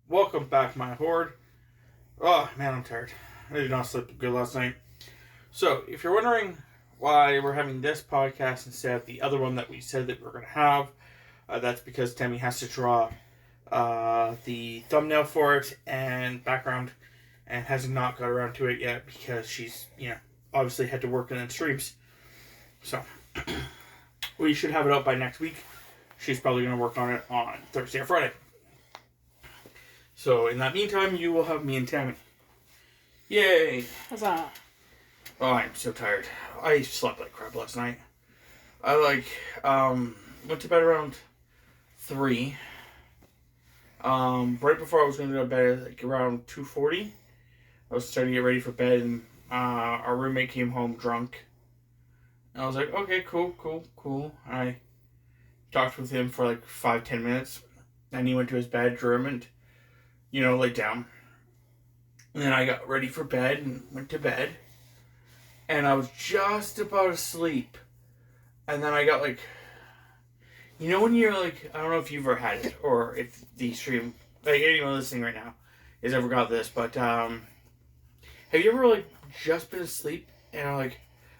Welcome back, my horde. Oh, man, I'm tired. I did not sleep good last night. So, if you're wondering why we're having this podcast instead of the other one that we said that we were going to have, that's because Tammy has to draw the thumbnail for it and background and has not got around to it yet because she's, obviously had to work and then streams. So, we should have it out by next week. She's probably going to work on it on Thursday or Friday. So, in that meantime, you will have me and Tammy. Yay! Huzzah! Oh, I'm so tired. I slept like crap last night. I, went to bed around 3. Right before I was going to go to bed, around 2:40. I was starting to get ready for bed, and our roommate came home drunk. And I was like, okay, cool. I talked with him for 5-10 minutes. Then he went to his bedroom and laid down. And then I got ready for bed and went to bed. And I was just about to sleep. And then I got when you're I don't know if you've ever had it or if the stream, anyone listening right now has ever got this, but have you ever just been asleep and are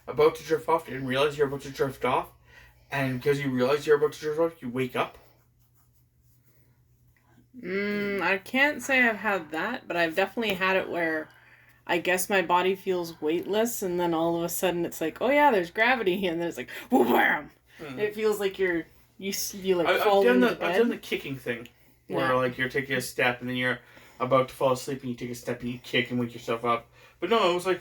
about to drift off and realize you're about to drift off? And because you realize you're about to drift off, you wake up? I can't say I've had that, but I've definitely had it where I guess my body feels weightless, and then all of a sudden it's oh yeah, there's gravity, and then it's wham! It feels like you fall into bed. I've done the kicking thing, where you're taking a step, and then you're about to fall asleep, and you take a step, and you kick and wake yourself up. But no, it was I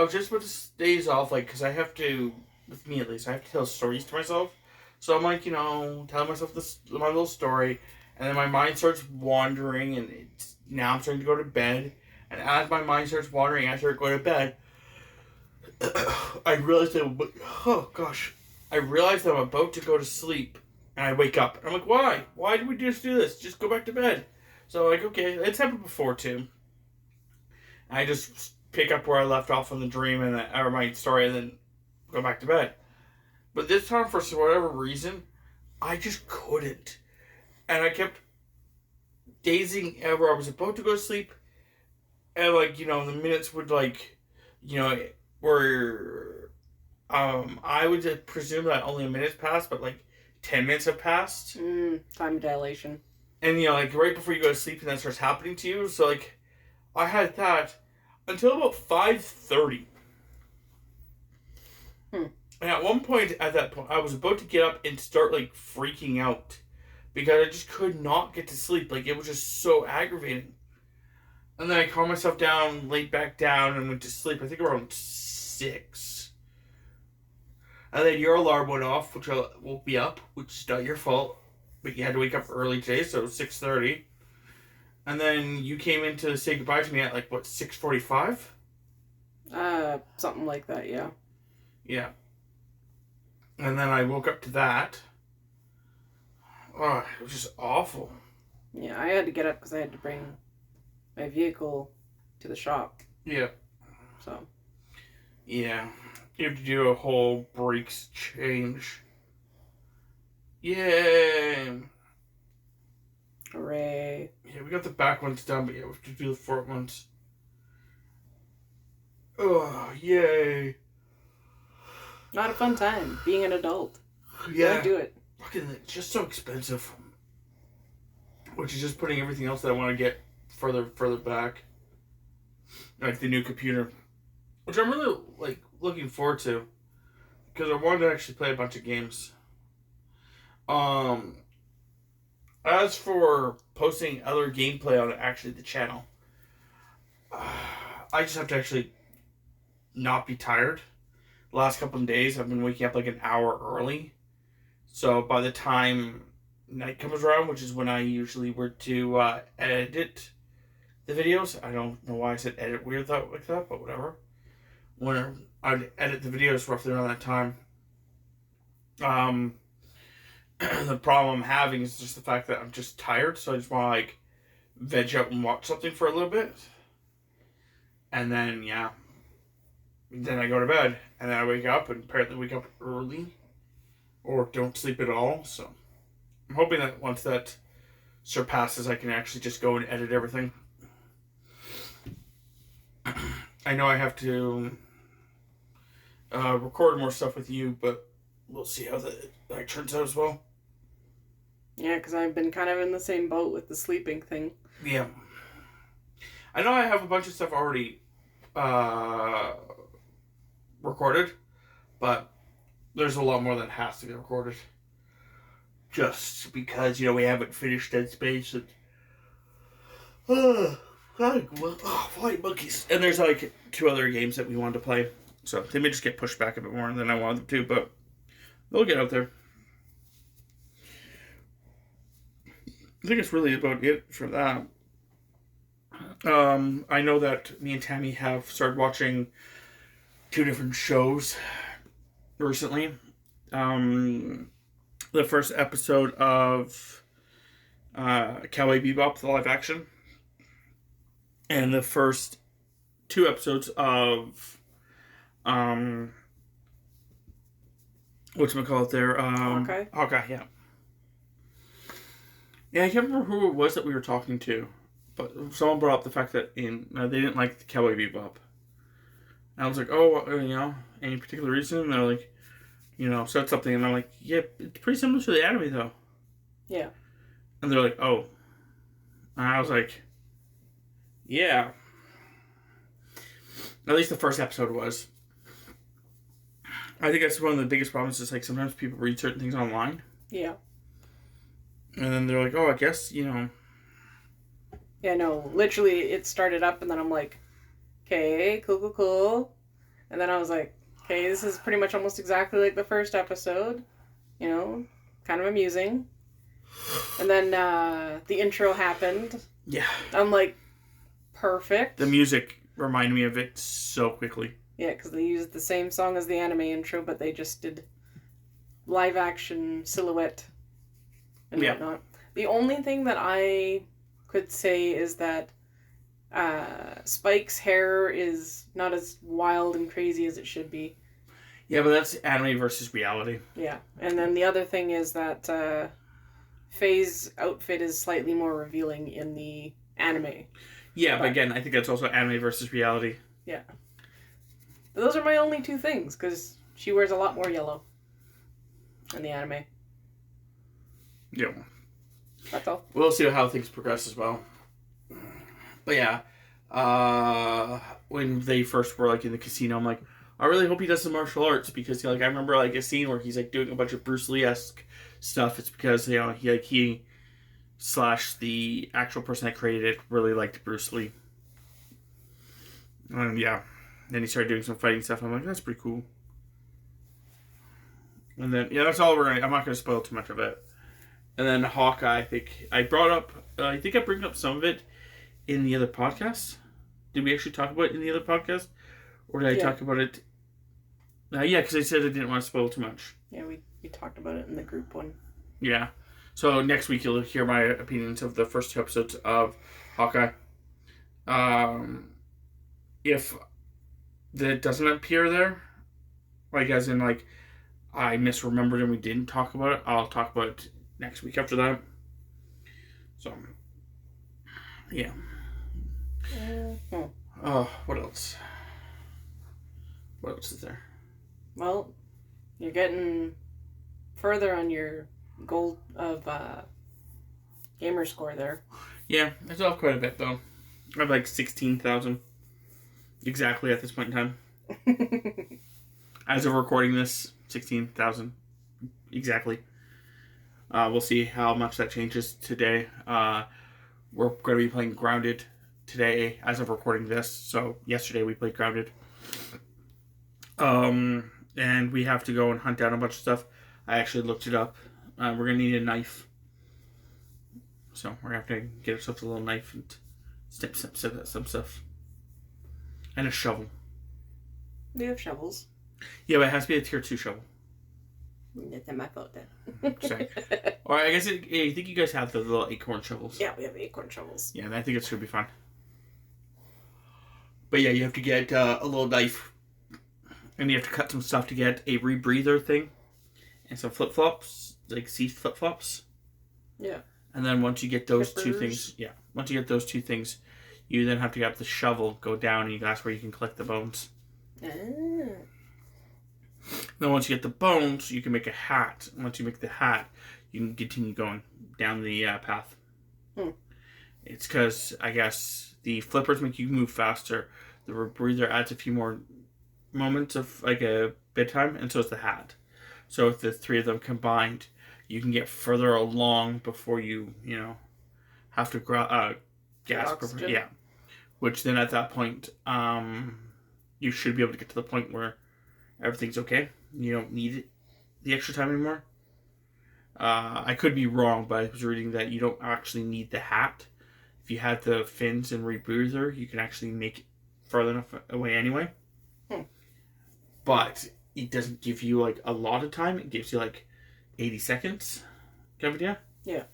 was just about to daze off, because I have to, with me at least, I have to tell stories to myself. So I'm telling myself my little story. And then my mind starts wandering, and now I'm starting to go to bed. And as my mind starts wandering, I start going to bed. I realize I realize I'm about to go to sleep, and I wake up. And I'm why? Why did we just do this? Just go back to bed. So okay, it's happened before too. And I just pick up where I left off on the dream or my story, and then go back to bed. But this time, for whatever reason, I just couldn't. And I kept dazing where I was about to go to sleep. And, the minutes would, where, I would presume that only a minute's passed, but, 10 minutes have passed. Time dilation. And, right before you go to sleep, and that starts happening to you. So, I had that until about 5:30. And at one point, I was about to get up and start, freaking out. Because I just could not get to sleep. It was just so aggravating. And then I calmed myself down, laid back down, and went to sleep. I think around 6. And then your alarm went off, which woke me up, which is not your fault. But you had to wake up early today, so it was 6:30. And then you came in to say goodbye to me at, 6:45? Something like that, yeah. Yeah. And then I woke up to that. Oh, it was just awful. Yeah, I had to get up because I had to bring my vehicle to the shop. Yeah. So. Yeah. You have to do a whole brakes change. Yay! Hooray. Yeah, we got the back ones done, but yeah, we have to do the front ones. Oh, yay! Not a fun time, being an adult. Yeah. Don't do it. Fucking, it's just so expensive. Which is just putting everything else that I want to get further back. Like the new computer. Which I'm really, looking forward to. Because I wanted to actually play a bunch of games. As for posting other gameplay on the channel, I just have to actually not be tired. The last couple of days, I've been waking up an hour early. So by the time night comes around, which is when I usually were to edit the videos. I don't know why I said edit weird like that, but whatever. When I'd edit the videos roughly around that time. The problem I'm having is just the fact that I'm just tired, so I just want to veg out and watch something for a little bit. And then, then I go to bed, and then I wake up, and apparently wake up early, or don't sleep at all, so I'm hoping that once that surpasses, I can actually just go and edit everything. I know I have to record more stuff with you, but we'll see how that turns out as well. Yeah, because I've been kind of in the same boat with the sleeping thing. Yeah. I know I have a bunch of stuff already recorded, but there's a lot more that has to get recorded. Just because, we haven't finished Dead Space and... flying monkeys. And there's, 2 other games that we wanted to play. So they may just get pushed back a bit more than I wanted them to, but they'll get out there. I think it's really about it for that. I know that me and Tammy have started watching 2 different shows recently. The first episode of Cowboy Bebop, the live action, and the first 2 episodes of whatchamacallit there? Hawkeye, yeah. Yeah, I can't remember who it was that we were talking to, but someone brought up the fact that they didn't like the Cowboy Bebop. And I was like, oh, any particular reason? And they're like, said something, and I'm like, yeah, it's pretty similar to the anime, though. Yeah. And they're like, oh. And I was like, yeah. At least the first episode was. I think that's one of the biggest problems is, sometimes people read certain things online. Yeah. And then they're like, oh, I guess, Yeah, no, literally, it started up, and then I'm like, okay, cool. And then I was like, okay, this is pretty much almost exactly like the first episode. Kind of amusing. And then the intro happened. Yeah. I'm like, perfect. The music reminded me of it so quickly. Yeah, because they used the same song as the anime intro, but they just did live action silhouette and whatnot. The only thing that I could say is that Spike's hair is not as wild and crazy as it should be. Yeah, but that's anime versus reality. Yeah, and then the other thing is that Faye's outfit is slightly more revealing in the anime. Yeah, but again, I think that's also anime versus reality. Yeah. But those are my only 2 things, because she wears a lot more yellow in the anime. Yeah. That's all. We'll see how things progress as well. But yeah, when they first were in the casino, I'm like, I really hope he does some martial arts, because I remember a scene where he's doing a bunch of Bruce Lee-esque stuff. It's because he / the actual person that created it really liked Bruce Lee. And yeah, then he started doing some fighting stuff. I'm like, that's pretty cool. And then that's all I'm not gonna spoil too much of it. And then Hawkeye, I think I brought up. I think I bring up some of it in the other podcast. Did we actually talk about it in the other podcast, or did I talk about it? Yeah, because I said I didn't want to spoil too much. Yeah, we talked about it in the group one. Yeah, so next week you'll hear my opinions of the first 2 episodes of Hawkeye. If that doesn't appear there, as in I misremembered and we didn't talk about it, I'll talk about it next week after that. So, yeah. What else? What else is there? Well, you're getting further on your goal of gamer score there. Yeah, it's off quite a bit though. I have 16,000 exactly at this point in time. As of recording this, 16,000 exactly. We'll see how much that changes today. We're going to be playing Grounded today as of recording this. So yesterday we played Grounded. And we have to go and hunt down a bunch of stuff. I actually looked it up. We're going to need a knife. So we're going to have to get ourselves a little knife and snip some stuff. And a shovel. We have shovels. Yeah, but it has to be a tier 2 shovel. That's not my fault then. Sorry. Or I guess I think you guys have the little acorn shovels. Yeah, we have acorn shovels. Yeah, and I think it should be fun. But yeah, you have to get a little knife. And you have to cut some stuff to get a rebreather thing. And some flip-flops. Seed flip-flops. Yeah. And then once you get those two Clippers. things, you then have to get the shovel, go down, and that's where you can collect the bones. Ah. Then once you get the bones, you can make a hat. And once you make the hat, you can continue going down the path. It's because, I guess, the flippers make you move faster. The rebreather adds a few more moments of, like, a bit time, and so is the hat. So with the three of them combined, you can get further along before you have to gas. Oxygen. Yeah. Which then at that point, you should be able to get to the point where everything's okay. You don't need the extra time anymore. I could be wrong, but I was reading that you don't actually need the hat. If you had the fins and rebreather, you can actually make it further enough away anyway. But it doesn't give you like a lot of time. It gives you like 80 seconds. Kind of idea? Yeah.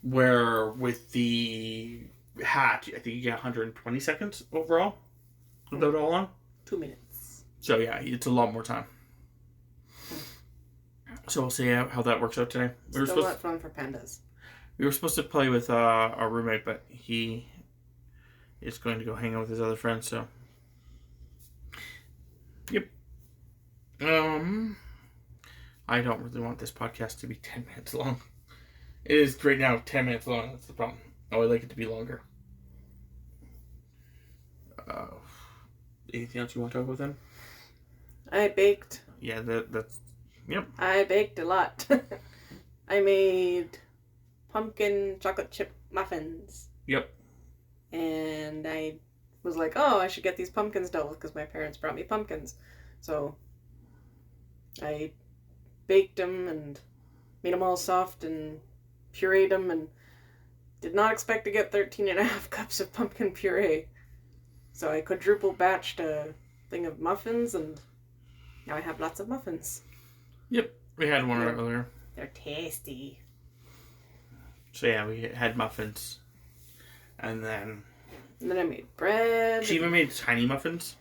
Where with the hat, I think you get 120 seconds overall. Without it all on. 2 minutes. So yeah, it's a lot more time. So we'll see how that works out today. Still not fun for pandas. We were supposed to play with our roommate, but he is going to go hang out with his other friends, so. Yep. I don't really want this podcast to be 10 minutes long. It is right now 10 minutes long, that's the problem. I would like it to be longer. Anything else you want to talk about then? I baked. Yeah, that's... Yep. I baked a lot. I made pumpkin chocolate chip muffins. Yep. And I was like, oh, I should get these pumpkins dealt with because my parents brought me pumpkins. So I baked them and made them all soft and pureed them and did not expect to get 13.5 cups of pumpkin puree. So I quadruple batched a thing of muffins and now I have lots of muffins. Yep. We had one earlier. They're tasty. So yeah, we had muffins. And then I made bread. She even made tiny muffins?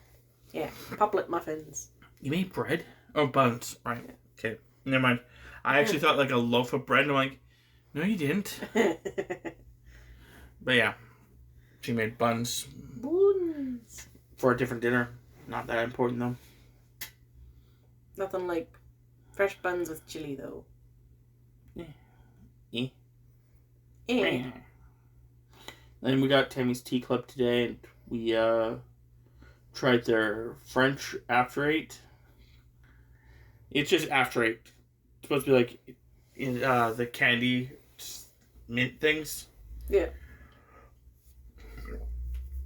Yeah, poplet muffins. You made bread? Oh, buns. Right. Okay. Never mind. I actually thought like a loaf of bread. And I'm like, no, you didn't. But yeah. She made buns. Buns. For a different dinner. Not that important though. Nothing like fresh buns with chili though. Yeah. Yeah. Then we got Tammy's Tea Club today, and we tried their French after 8. It's just after 8. It's supposed to be like in the candy mint things. Yeah.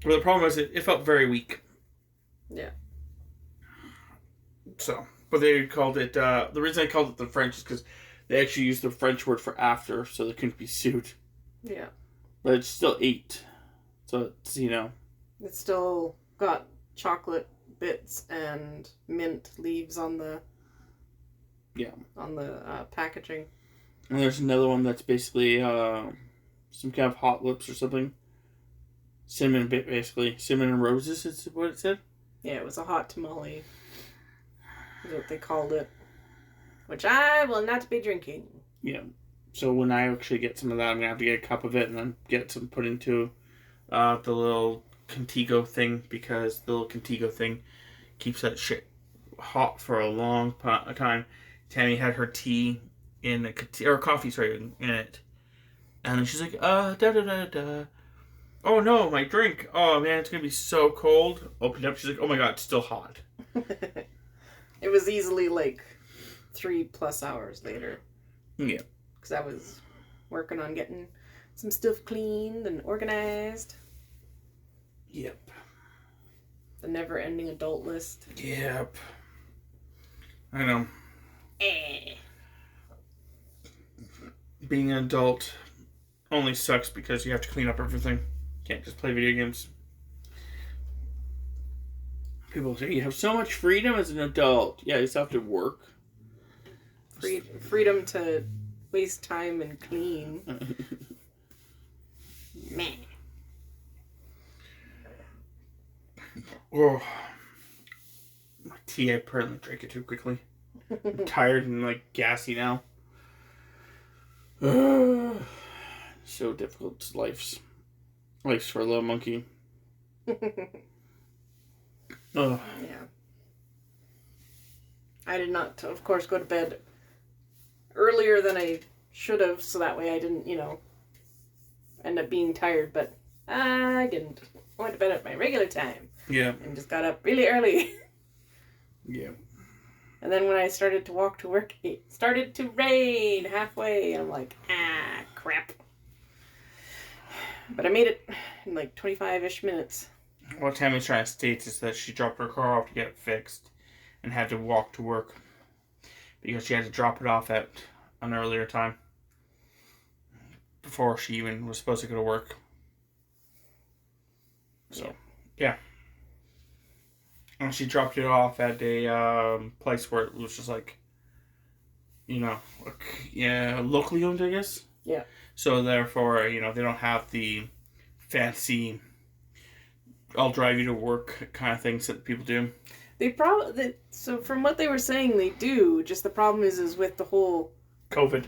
Well, the problem is it felt very weak. Yeah. So, but they called it, the reason I called it the French is because they actually used the French word for after, so they couldn't be sued. Yeah. But it's still 8. So it's, It's still got chocolate bits and mint leaves on the packaging. And there's another one that's basically some kind of hot lips or something. Cinnamon, basically. Cinnamon and roses is what it said. Yeah, it was a hot tamale. Is what they called it. Which I will not be drinking. Yeah. So when I actually get some of that, I'm going to have to get a cup of it and then get some put into the little Contigo thing, because the little Contigo thing keeps that shit hot for a long time. Tammy had her tea in or coffee, sorry, in it. And then she's like, da-da-da-da. Oh no, my drink. Oh man, it's going to be so cold. Opened up, she's like, oh my god, it's still hot. It was easily like 3+ hours later. Yeah. Because I was working on getting some stuff cleaned and organized. Yep. The never-ending adult list. Yep. I know. Being an adult only sucks because you have to clean up everything. Can't just play video games. People say you have so much freedom as an adult. Yeah, you still have to work. Freedom to waste time and clean. Meh. Oh, my tea, I apparently drank it too quickly. I'm tired and gassy now. So difficult. Life's for a little monkey. Oh. Yeah. I did not, of course, go to bed earlier than I should have, so that way I didn't, end up being tired, but I didn't. I went to bed at my regular time. Yeah. And just got up really early. Yeah. And then when I started to walk to work, it started to rain halfway, and I'm like, crap. But I made it in like 25-ish minutes. What Tammy's trying to state is that she dropped her car off to get it fixed and had to walk to work because she had to drop it off at an earlier time before she even was supposed to go to work. So, yeah. And she dropped it off at a place where it was just like, locally owned, I guess. Yeah. So therefore, they don't have the fancy I'll drive you to work kind of things that people do. So from what they were saying, they do. Just the problem is with the whole COVID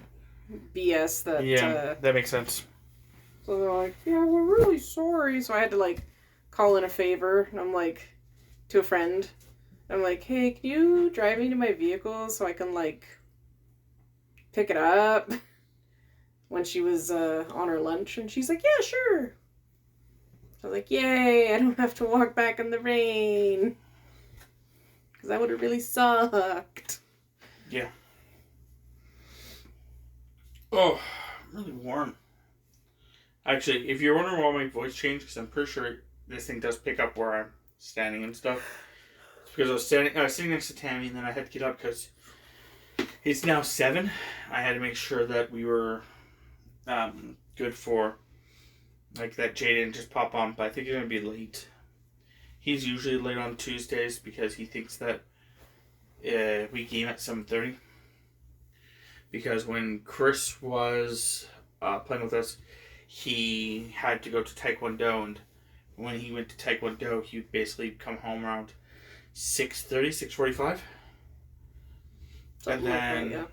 BS that. Yeah, that makes sense. So they're like, yeah, we're really sorry. So I had to call in a favor, and I'm like, to a friend, I'm like, hey, can you drive me to my vehicle so I can pick it up? When she was on her lunch, and she's like, yeah, sure. I was like, yay, I don't have to walk back in the rain. Because that would have really sucked. Yeah. Oh, I'm really warm. Actually, if you're wondering why my voice changed, because I'm pretty sure this thing does pick up where I'm standing and stuff. It's because I was sitting next to Tammy, and then I had to get up because it's now 7. I had to make sure that we were good for that Jay didn't just pop on, but I think he's going to be late. He's usually late on Tuesdays because he thinks that we game at 7:30. Because when Chris was playing with us, he had to go to Taekwondo, and when he went to Taekwondo, he would basically come home around 6:30, 6:45. And then yeah.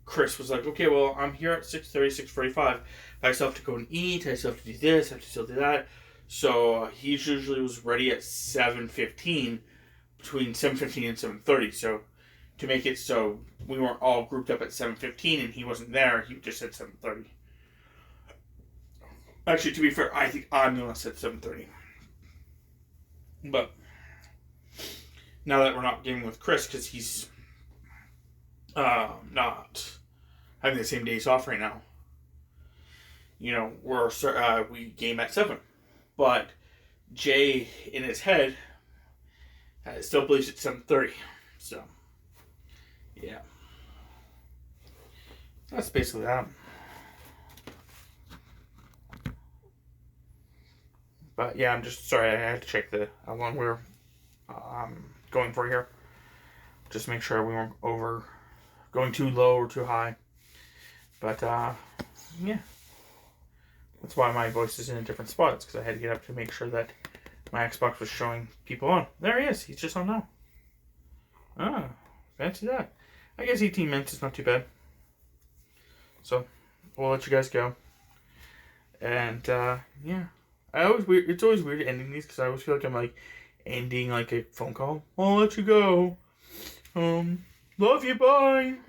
Chris was like, okay, well, I'm here at 6:30, 6:45. I still have to go and eat. I still have to do this. I have to still do that. So he usually was ready at 7:15, between 7:15 and 7:30. So to make it so we weren't all grouped up at 7:15 and he wasn't there, he just said 7:30. Actually, to be fair, I think I'm the one that said 7:30. But now that we're not gaming with Chris because he's not having the same days off right now, we game at 7. But Jay, in his head, still believes it's 7:30. So, yeah. That's basically that. But, yeah, I'm just sorry. I had to check how long we were going for here. Just make sure we weren't going too low or too high. But, yeah. That's why my voice is in a different spot. It's because I had to get up to make sure that my Xbox was showing people on. There he is. He's just on now. Ah, fancy that. I guess 18 minutes is not too bad. So, we'll let you guys go. And, yeah. It's always weird ending these because I always feel like I'm ending a phone call. I'll let you go. Love you, bye.